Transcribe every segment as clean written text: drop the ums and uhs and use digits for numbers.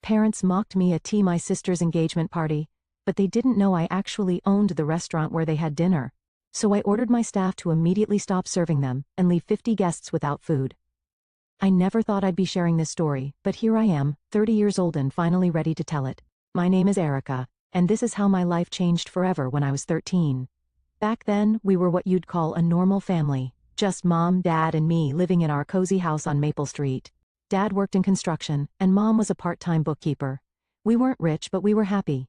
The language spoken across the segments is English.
Parents mocked me at my sister's engagement party, but they didn't know I actually owned the restaurant where they had dinner. So I ordered my staff to immediately stop serving them and leave 50 guests without food. I never thought I'd be sharing this story, but here I am, 30 years old and finally ready to tell it. My name is Erica, and this is how my life changed forever when I was 13. Back then, we were what you'd call a normal family, just mom, dad, and me living in our cozy house on Maple Street. Dad worked in construction, and mom was a part-time bookkeeper. We weren't rich, but we were happy.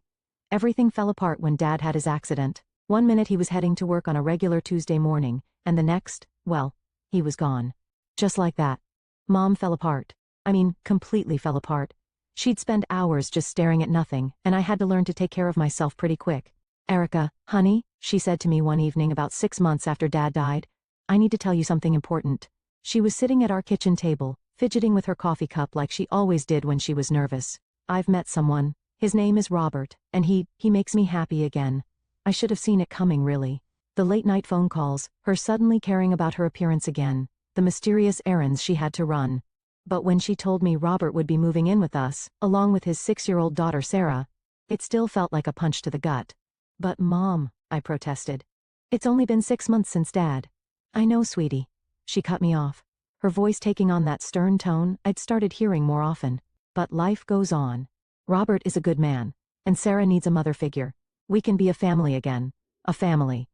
Everything fell apart when dad had his accident. One minute he was heading to work on a regular Tuesday morning, and the next, well, he was gone. Just like that. Mom fell apart. I mean, completely fell apart. She'd spend hours just staring at nothing, and I had to learn to take care of myself pretty quick. Erica, honey, she said to me one evening about 6 months after Dad died, I need to tell you something important. She was sitting at our kitchen table, fidgeting with her coffee cup like she always did when she was nervous. I've met someone. His name is Robert, and he makes me happy again. I should have seen it coming, really. The late-night phone calls, her suddenly caring about her appearance again, the mysterious errands she had to run. But when she told me Robert would be moving in with us, along with his 6-year-old daughter Sarah, it still felt like a punch to the gut. But Mom, I protested. It's only been 6 months since Dad. I know, sweetie. She cut me off. Her voice taking on that stern tone I'd started hearing more often. But life goes on. Robert is a good man, and Sarah needs a mother figure. We can be a family again. A family.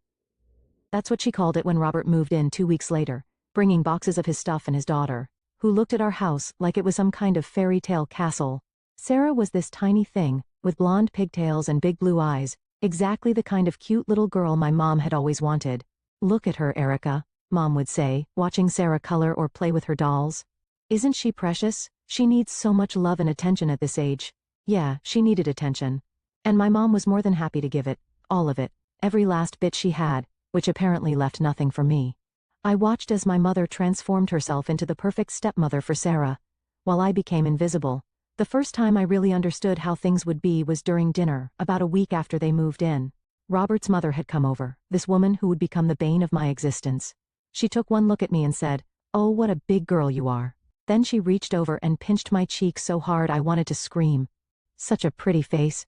That's what she called it when Robert moved in 2 weeks later, bringing boxes of his stuff and his daughter, who looked at our house like it was some kind of fairy tale castle. Sarah was this tiny thing, with blonde pigtails and big blue eyes, exactly the kind of cute little girl my mom had always wanted. Look at her, Erica, Mom would say, watching Sarah color or play with her dolls. Isn't she precious? She needs so much love and attention at this age. Yeah, she needed attention. And my mom was more than happy to give it, all of it, every last bit she had, which apparently left nothing for me. I watched as my mother transformed herself into the perfect stepmother for Sarah, while I became invisible. The first time I really understood how things would be was during dinner, about a week after they moved in. Robert's mother had come over, this woman who would become the bane of my existence. She took one look at me and said, "Oh, what a big girl you are." Then she reached over and pinched my cheek so hard I wanted to scream. Such a pretty face.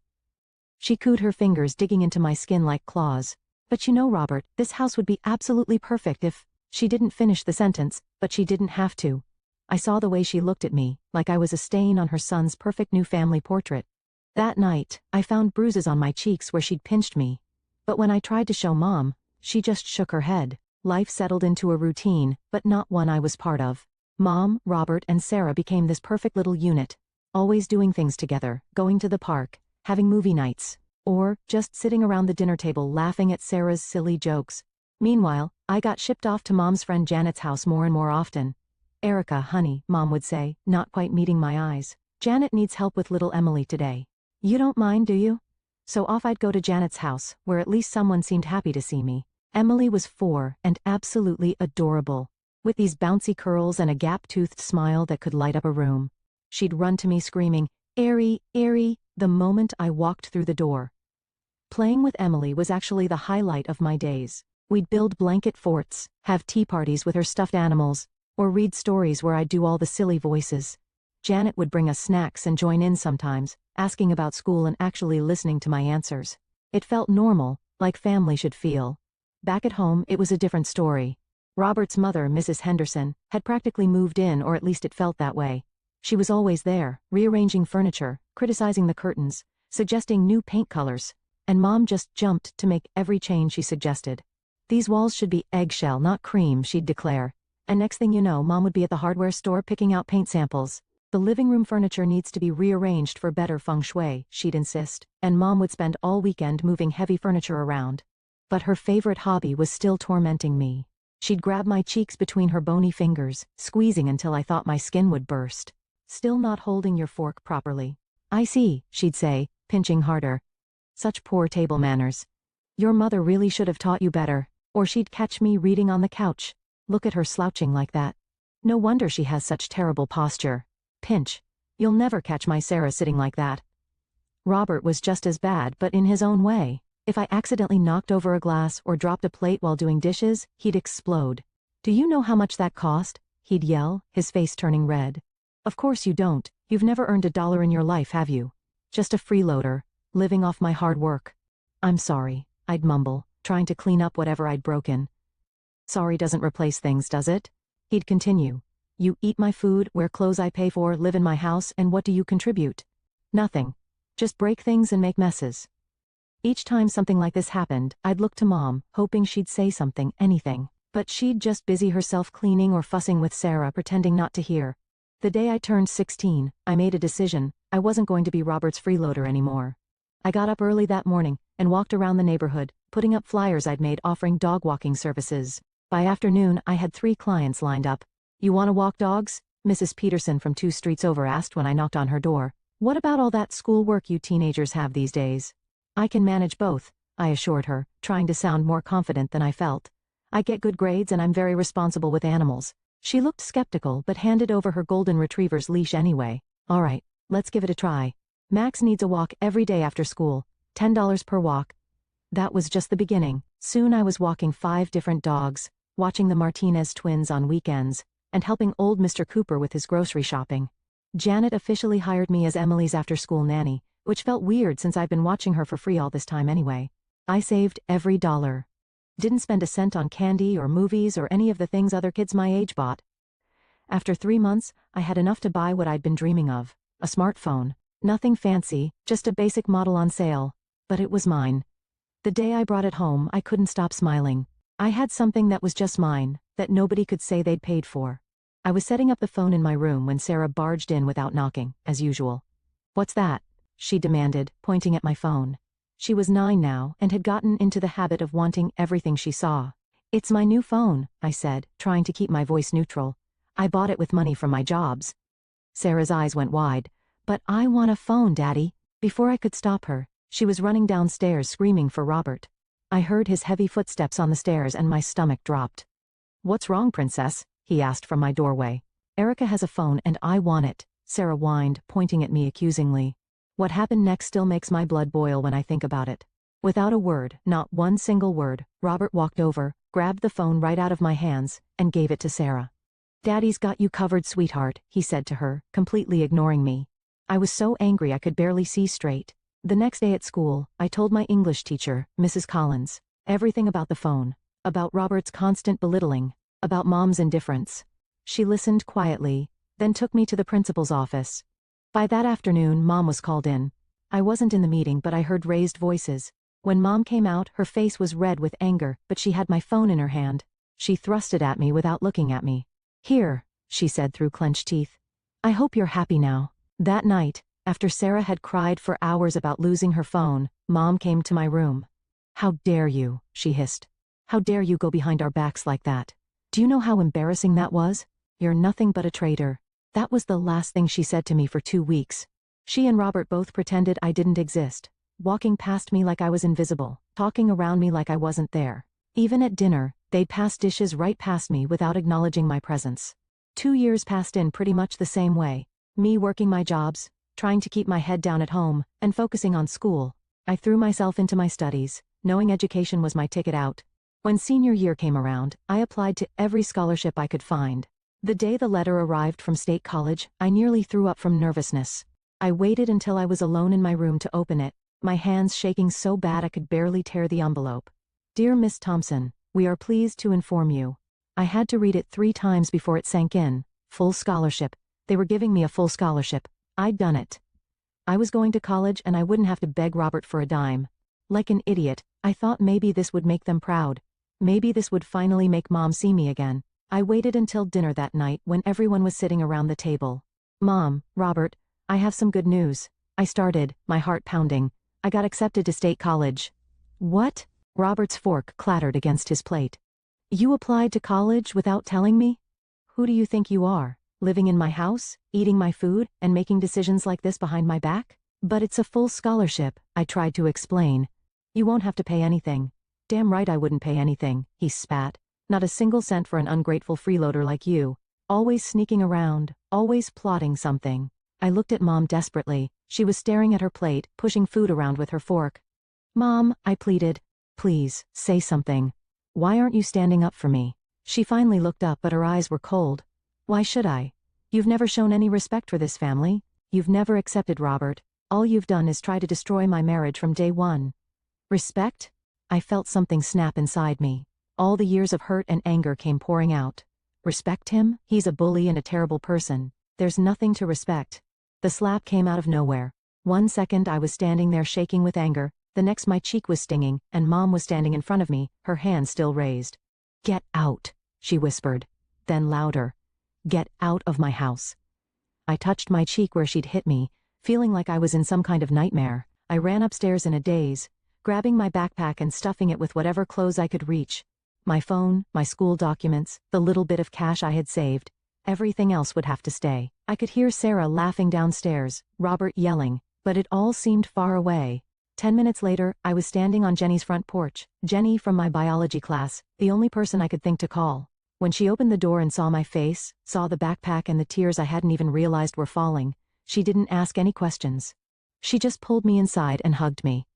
She cooed her fingers digging into my skin like claws. But you know, Robert, this house would be absolutely perfect if... She didn't finish the sentence, but she didn't have to. I saw the way she looked at me, like I was a stain on her son's perfect new family portrait. That night, I found bruises on my cheeks where she'd pinched me. But when I tried to show Mom, she just shook her head. Life settled into a routine, but not one I was part of. Mom, Robert, and Sarah became this perfect little unit, always doing things together, going to the park, having movie nights, or just sitting around the dinner table laughing at Sarah's silly jokes. Meanwhile, I got shipped off to Mom's friend Janet's house more and more often. Erica, honey, Mom would say, not quite meeting my eyes. Janet needs help with little Emily today. You don't mind, do you? So off I'd go to Janet's house, where at least someone seemed happy to see me. Emily was 4 and absolutely adorable, with these bouncy curls and a gap-toothed smile that could light up a room. She'd run to me screaming, "Airy, Airy," the moment I walked through the door. Playing with Emily was actually the highlight of my days. We'd build blanket forts, have tea parties with her stuffed animals, or read stories where I'd do all the silly voices. Janet would bring us snacks and join in sometimes, asking about school and actually listening to my answers. It felt normal, like family should feel. Back at home, it was a different story. Robert's mother, Mrs. Henderson, had practically moved in, or at least it felt that way. She was always there, rearranging furniture, criticizing the curtains, suggesting new paint colors, and Mom just jumped to make every change she suggested. These walls should be eggshell, not cream, she'd declare. And next thing you know, Mom would be at the hardware store picking out paint samples. The living room furniture needs to be rearranged for better feng shui, she'd insist, and Mom would spend all weekend moving heavy furniture around. But her favorite hobby was still tormenting me. She'd grab my cheeks between her bony fingers, squeezing until I thought my skin would burst. "Still not holding your fork properly." "I see," she'd say, pinching harder. "Such poor table manners. Your mother really should have taught you better." Or she'd catch me reading on the couch. "Look at her slouching like that. No wonder she has such terrible posture." Pinch. "You'll never catch my Sarah sitting like that." Robert was just as bad, but in his own way. If I accidentally knocked over a glass or dropped a plate while doing dishes, he'd explode. "Do you know how much that cost?" he'd yell, his face turning red. "Of course you don't. You've never earned $1 in your life, have you? Just a freeloader, living off my hard work. I'm sorry, I'd mumble, trying to clean up whatever I'd broken. Sorry doesn't replace things, does it? He'd continue. You eat my food, wear clothes I pay for, live in my house, and what do you contribute? Nothing. Just break things and make messes. Each time something like this happened, I'd look to Mom, hoping she'd say something, anything. But she'd just busy herself cleaning or fussing with Sarah, pretending not to hear. The day I turned 16, I made a decision. I wasn't going to be Robert's freeloader anymore. I got up early that morning and walked around the neighborhood, putting up flyers I'd made offering dog walking services. By afternoon, I had 3 clients lined up. You want to walk dogs? Mrs. Peterson from 2 streets over asked when I knocked on her door. What about all that schoolwork you teenagers have these days? I can manage both, I assured her, trying to sound more confident than I felt. I get good grades and I'm very responsible with animals. She looked skeptical but handed over her golden retriever's leash anyway. All right, let's give it a try. Max needs a walk every day after school, $10 per walk. That was just the beginning. Soon I was walking 5 different dogs, watching the Martinez twins on weekends, and helping old Mr. Cooper with his grocery shopping. Janet officially hired me as Emily's after-school nanny, which felt weird since I'd been watching her for free all this time anyway. I saved every dollar. Didn't spend a cent on candy or movies or any of the things other kids my age bought. After 3 months, I had enough to buy what I'd been dreaming of, a smartphone. Nothing fancy, just a basic model on sale. But it was mine. The day I brought it home, I couldn't stop smiling. I had something that was just mine, that nobody could say they'd paid for. I was setting up the phone in my room when Sarah barged in without knocking, as usual. What's that? She demanded, pointing at my phone. She was 9 now and had gotten into the habit of wanting everything she saw. It's my new phone, I said, trying to keep my voice neutral. I bought it with money from my jobs. Sarah's eyes went wide. But I want a phone, Daddy. Before I could stop her, she was running downstairs screaming for Robert. I heard his heavy footsteps on the stairs and my stomach dropped. What's wrong, Princess? He asked from my doorway. Erica has a phone and I want it, Sarah whined, pointing at me accusingly. What happened next still makes my blood boil when I think about it. Without a word, not one single word, Robert walked over, grabbed the phone right out of my hands, and gave it to Sarah. Daddy's got you covered, sweetheart, he said to her, completely ignoring me. I was so angry I could barely see straight. The next day at school, I told my English teacher, Mrs. Collins, everything about the phone, about Robert's constant belittling, about Mom's indifference. She listened quietly, then took me to the principal's office. By that afternoon, Mom was called in. I wasn't in the meeting, but I heard raised voices. When Mom came out, her face was red with anger, but she had my phone in her hand. She thrust it at me without looking at me. Here, she said through clenched teeth. I hope you're happy now. That night, after Sarah had cried for hours about losing her phone, Mom came to my room. How dare you, she hissed. How dare you go behind our backs like that? Do you know how embarrassing that was? You're nothing but a traitor. That was the last thing she said to me for 2 weeks. She and Robert both pretended I didn't exist, walking past me like I was invisible, talking around me like I wasn't there. Even at dinner, they'd pass dishes right past me without acknowledging my presence. 2 years passed in pretty much the same way. Me working my jobs, trying to keep my head down at home, and focusing on school. I threw myself into my studies, knowing education was my ticket out. When senior year came around, I applied to every scholarship I could find. The day the letter arrived from State College, I nearly threw up from nervousness. I waited until I was alone in my room to open it, my hands shaking so bad I could barely tear the envelope. Dear Miss Thompson, we are pleased to inform you. I had to read it 3 times before it sank in. Full scholarship. They were giving me a full scholarship. I'd done it. I was going to college and I wouldn't have to beg Robert for a dime. Like an idiot, I thought maybe this would make them proud. Maybe this would finally make Mom see me again. I waited until dinner that night when everyone was sitting around the table. Mom, Robert, I have some good news. I started, my heart pounding. I got accepted to State College. What? Robert's fork clattered against his plate. You applied to college without telling me? Who do you think you are? Living in my house, eating my food, and making decisions like this behind my back? But it's a full scholarship, I tried to explain. You won't have to pay anything. Damn right I wouldn't pay anything, he spat. Not a single cent for an ungrateful freeloader like you. Always sneaking around, always plotting something. I looked at Mom desperately. She was staring at her plate, pushing food around with her fork. Mom, I pleaded. Please, say something. Why aren't you standing up for me? She finally looked up but her eyes were cold. Why should I? You've never shown any respect for this family. You've never accepted Robert. All you've done is try to destroy my marriage from day one. Respect? I felt something snap inside me. All the years of hurt and anger came pouring out. Respect him? He's a bully and a terrible person. There's nothing to respect. The slap came out of nowhere. 1 second I was standing there shaking with anger, the next my cheek was stinging, and Mom was standing in front of me, her hand still raised. Get out, she whispered. Then louder. Get out of my house. I touched my cheek where she'd hit me, feeling like I was in some kind of nightmare. I ran upstairs in a daze, grabbing my backpack and stuffing it with whatever clothes I could reach. My phone, my school documents, the little bit of cash I had saved. Everything else would have to stay. I could hear Sarah laughing downstairs, Robert yelling, but it all seemed far away. 10 minutes later, I was standing on Jenny's front porch, Jenny from my biology class, the only person I could think to call. When she opened the door and saw my face, saw the backpack and the tears I hadn't even realized were falling, she didn't ask any questions. She just pulled me inside and hugged me.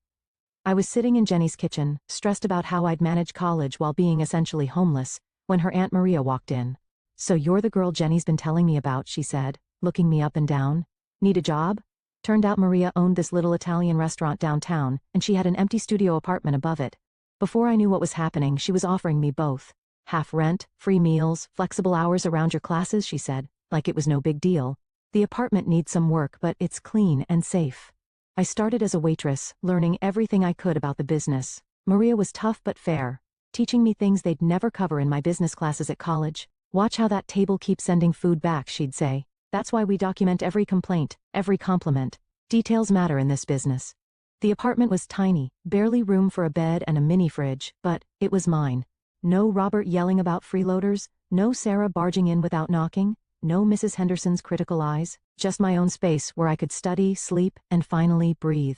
I was sitting in Jenny's kitchen, stressed about how I'd manage college while being essentially homeless, when her Aunt Maria walked in. So you're the girl Jenny's been telling me about, she said, looking me up and down. Need a job? Turned out Maria owned this little Italian restaurant downtown, and she had an empty studio apartment above it. Before I knew what was happening, she was offering me both. Half rent, free meals, flexible hours around your classes, she said, like it was no big deal. The apartment needs some work, but it's clean and safe. I started as a waitress, learning everything I could about the business. Maria was tough but fair, teaching me things they'd never cover in my business classes at college. Watch how that table keeps sending food back, she'd say. That's why we document every complaint, every compliment. Details matter in this business. The apartment was tiny, barely room for a bed and a mini fridge, but it was mine. No Robert yelling about freeloaders, no Sarah barging in without knocking, no Mrs. Henderson's critical eyes, just my own space where I could study, sleep, and finally breathe.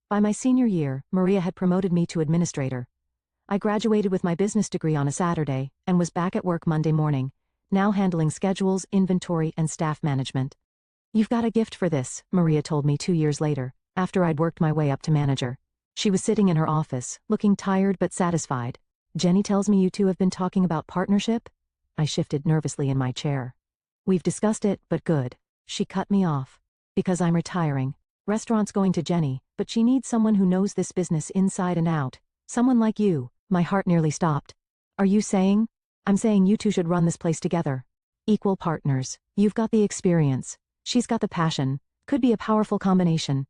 By my senior year, Maria had promoted me to administrator. I graduated with my business degree on a Saturday and was back at work Monday morning, now handling schedules, inventory, and staff management. You've got a gift for this, Maria told me 2 years later, after I'd worked my way up to manager. She was sitting in her office, looking tired but satisfied. Jenny tells me you two have been talking about partnership? I shifted nervously in my chair. We've discussed it, but good. She cut me off. Because I'm retiring. Restaurant's going to Jenny, but she needs someone who knows this business inside and out. Someone like you. My heart nearly stopped. Are you saying? I'm saying you two should run this place together. Equal partners. You've got the experience. She's got the passion. Could be a powerful combination.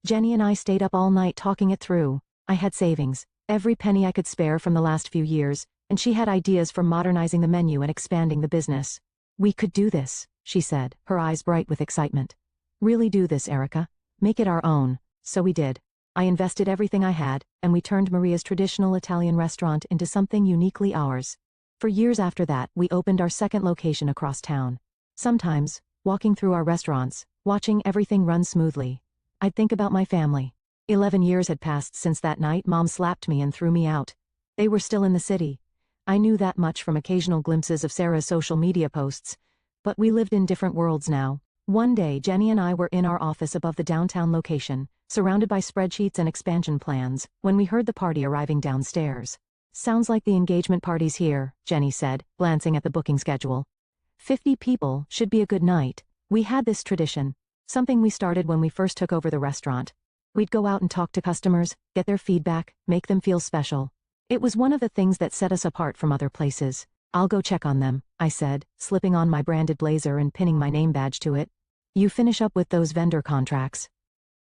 Jenny and I stayed up all night talking it through. I had savings, every penny I could spare from the last few years, and she had ideas for modernizing the menu and expanding the business. We could do this, she said, her eyes bright with excitement. Really do this, Erica. Make it our own. So we did. I invested everything I had, and we turned Maria's traditional Italian restaurant into something uniquely ours. For years after that, we opened our second location across town. Sometimes, walking through our restaurants, watching everything run smoothly, I'd think about my family. 11 years had passed since that night Mom slapped me and threw me out. They were still in the city. I knew that much from occasional glimpses of Sarah's social media posts, but we lived in different worlds now. One day, Jenny and I were in our office above the downtown location, surrounded by spreadsheets and expansion plans, when we heard the party arriving downstairs. Sounds like the engagement party's here, Jenny said, glancing at the booking schedule. 50 people should be a good night. We had this tradition, something we started when we first took over the restaurant. We'd go out and talk to customers, get their feedback, make them feel special. It was one of the things that set us apart from other places. I'll go check on them, I said, slipping on my branded blazer and pinning my name badge to it. You finish up with those vendor contracts.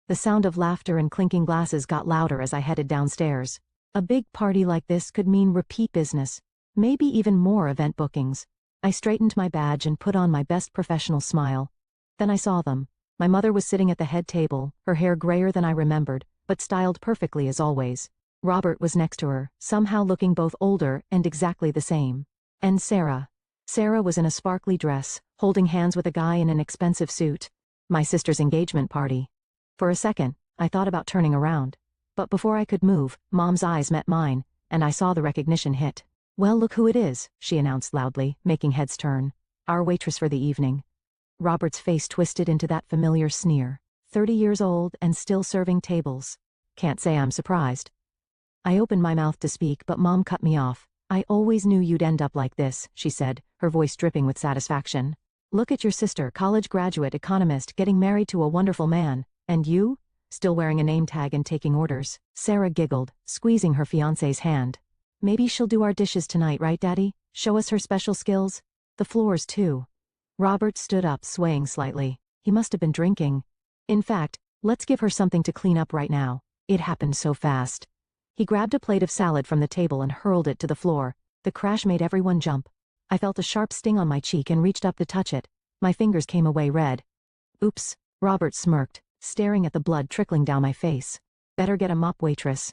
The sound of laughter and clinking glasses got louder as I headed downstairs. A big party like this could mean repeat business, maybe even more event bookings. I straightened my badge and put on my best professional smile. Then I saw them. My mother was sitting at the head table, her hair grayer than I remembered, but styled perfectly as always. Robert was next to her, somehow looking both older and exactly the same. And Sarah. Sarah was in a sparkly dress, holding hands with a guy in an expensive suit. My sister's engagement party. For a second, I thought about turning around. But before I could move, Mom's eyes met mine, and I saw the recognition hit. Well, look who it is, she announced loudly, making heads turn. Our waitress for the evening. Robert's face twisted into that familiar sneer. 30 years old and still serving tables. Can't say I'm surprised. I opened my mouth to speak, but Mom cut me off. I always knew you'd end up like this, she said, her voice dripping with satisfaction. Look at your sister, college graduate economist, getting married to a wonderful man, and you? Still wearing a name tag and taking orders. Sarah giggled, squeezing her fiancé's hand. Maybe she'll do our dishes tonight, right, Daddy? Show us her special skills? The floors, too. Robert stood up, swaying slightly. He must have been drinking. In fact, let's give her something to clean up right now. It happened so fast. He grabbed a plate of salad from the table and hurled it to the floor. The crash made everyone jump. I felt a sharp sting on my cheek and reached up to touch it. My fingers came away red. Oops, Robert smirked, staring at the blood trickling down my face. Better get a mop, waitress.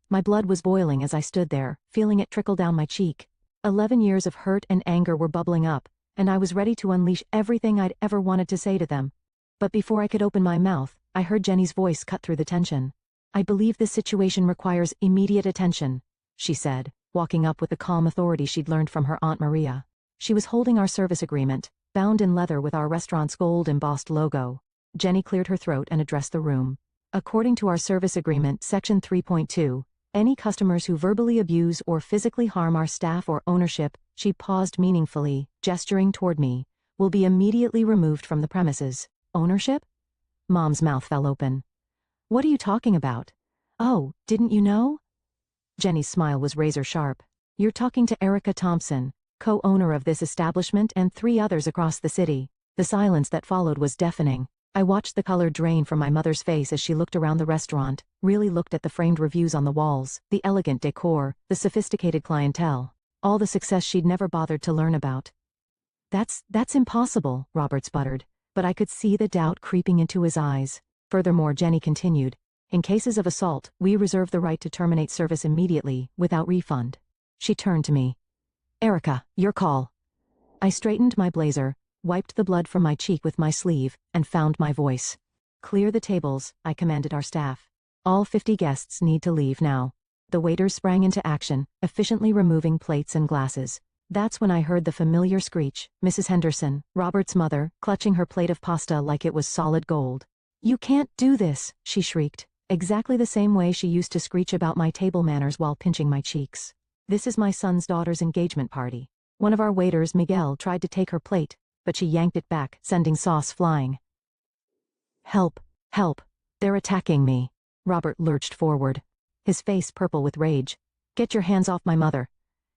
My blood was boiling as I stood there, feeling it trickle down my cheek. 11 years of hurt and anger were bubbling up, and I was ready to unleash everything I'd ever wanted to say to them. But before I could open my mouth, I heard Jenny's voice cut through the tension. I believe this situation requires immediate attention, she said, walking up with the calm authority she'd learned from her Aunt Maria. She was holding our service agreement, bound in leather with our restaurant's gold-embossed logo. Jenny cleared her throat and addressed the room. According to our service agreement, Section 3.2, any customers who verbally abuse or physically harm our staff or ownership, she paused meaningfully, gesturing toward me, will be immediately removed from the premises. Ownership? Mom's mouth fell open. What are you talking about? Oh, didn't you know? Jenny's smile was razor sharp. You're talking to Erica Thompson, co-owner of this establishment and 3 others across the city. The silence that followed was deafening. I watched the color drain from my mother's face as she looked around the restaurant, really looked at the framed reviews on the walls, the elegant decor, the sophisticated clientele, all the success she'd never bothered to learn about. That's impossible, Robert sputtered, but I could see the doubt creeping into his eyes. Furthermore, Jenny continued, in cases of assault, we reserve the right to terminate service immediately, without refund. She turned to me. Erica, your call. I straightened my blazer, wiped the blood from my cheek with my sleeve, and found my voice. Clear the tables, I commanded our staff. All 50 guests need to leave now. The waiters sprang into action, efficiently removing plates and glasses. That's when I heard the familiar screech, Mrs. Henderson, Robert's mother, clutching her plate of pasta like it was solid gold. You can't do this, she shrieked, exactly the same way she used to screech about my table manners while pinching my cheeks. This is my son's daughter's engagement party. One of our waiters, Miguel, tried to take her plate, but she yanked it back, sending sauce flying. Help, help, they're attacking me. Robert lurched forward, his face purple with rage. Get your hands off my mother.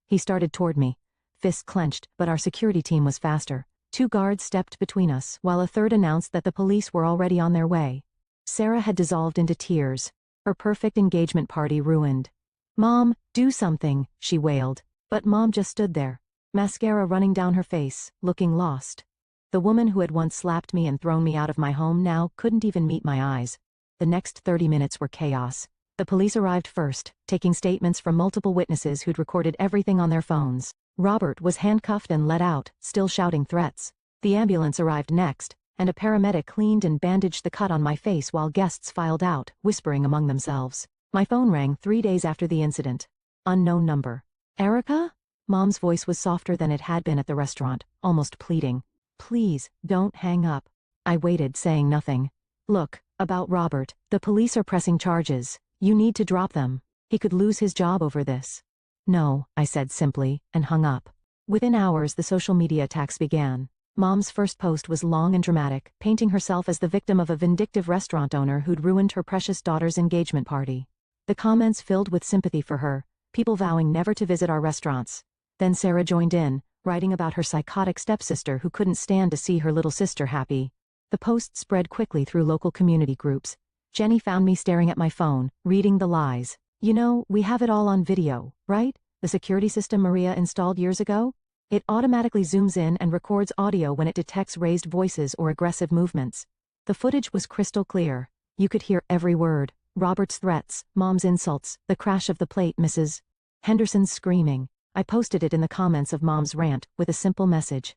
He started toward me, fists clenched, but our security team was faster. 2 guards stepped between us, while a third announced that the police were already on their way. Sarah had dissolved into tears, her perfect engagement party ruined. Mom, do something, she wailed, but Mom just stood there, mascara running down her face, looking lost. The woman who had once slapped me and thrown me out of my home now couldn't even meet my eyes. The next 30 minutes were chaos. The police arrived first, taking statements from multiple witnesses who'd recorded everything on their phones. Robert was handcuffed and let out, still shouting threats. The ambulance arrived next, and a paramedic cleaned and bandaged the cut on my face while guests filed out, whispering among themselves. My phone rang 3 days after the incident. Unknown number. Erica? Mom's voice was softer than it had been at the restaurant, almost pleading. Please, don't hang up. I waited, saying nothing. Look, about Robert, the police are pressing charges. You need to drop them. He could lose his job over this. No, I said simply, and hung up. Within hours, the social media attacks began. Mom's first post was long and dramatic, painting herself as the victim of a vindictive restaurant owner who'd ruined her precious daughter's engagement party. The comments filled with sympathy for her, people vowing never to visit our restaurants. Then Sarah joined in, writing about her psychotic stepsister who couldn't stand to see her little sister happy. The post spread quickly through local community groups. Jenny found me staring at my phone, reading the lies. You know, we have it all on video, right? The security system Maria installed years ago? It automatically zooms in and records audio when it detects raised voices or aggressive movements. The footage was crystal clear. You could hear every word. Robert's threats, Mom's insults, the crash of the plate, Mrs. Henderson's screaming. I posted it in the comments of Mom's rant, with a simple message.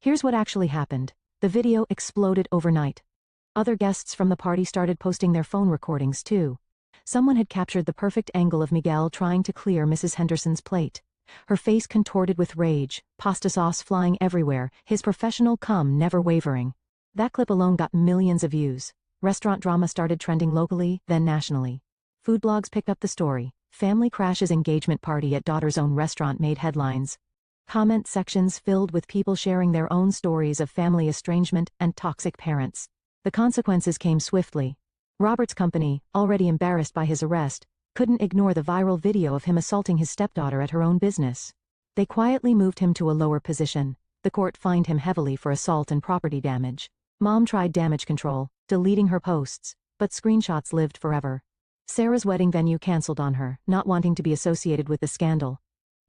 Here's what actually happened. The video exploded overnight. Other guests from the party started posting their phone recordings too. Someone had captured the perfect angle of Miguel trying to clear Mrs. Henderson's plate. Her face contorted with rage, pasta sauce flying everywhere, his professional cum never wavering. That clip alone got millions of views. Restaurant drama started trending locally, then nationally. Food blogs picked up the story. Family crashes engagement party at daughter's own restaurant made headlines. Comment sections filled with people sharing their own stories of family estrangement and toxic parents. The consequences came swiftly. Robert's company, already embarrassed by his arrest, couldn't ignore the viral video of him assaulting his stepdaughter at her own business. They quietly moved him to a lower position. The court fined him heavily for assault and property damage. Mom tried damage control, deleting her posts, but screenshots lived forever. Sarah's wedding venue canceled on her, not wanting to be associated with the scandal.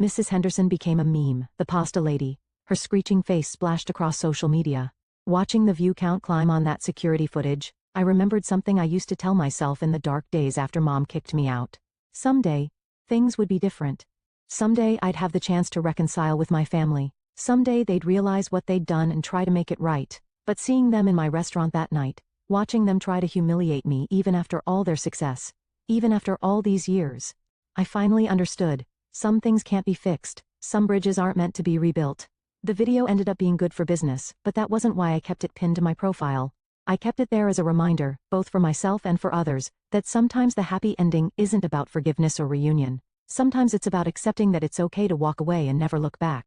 Mrs. Henderson became a meme, the pasta lady, her screeching face splashed across social media. Watching the view count climb on that security footage, I remembered something I used to tell myself in the dark days after Mom kicked me out. Someday, things would be different. Someday I'd have the chance to reconcile with my family. Someday they'd realize what they'd done and try to make it right. But seeing them in my restaurant that night, watching them try to humiliate me even after all their success, even after all these years, I finally understood. Some things can't be fixed, some bridges aren't meant to be rebuilt. The video ended up being good for business, but that wasn't why I kept it pinned to my profile. I kept it there as a reminder, both for myself and for others, that sometimes the happy ending isn't about forgiveness or reunion. Sometimes it's about accepting that it's okay to walk away and never look back.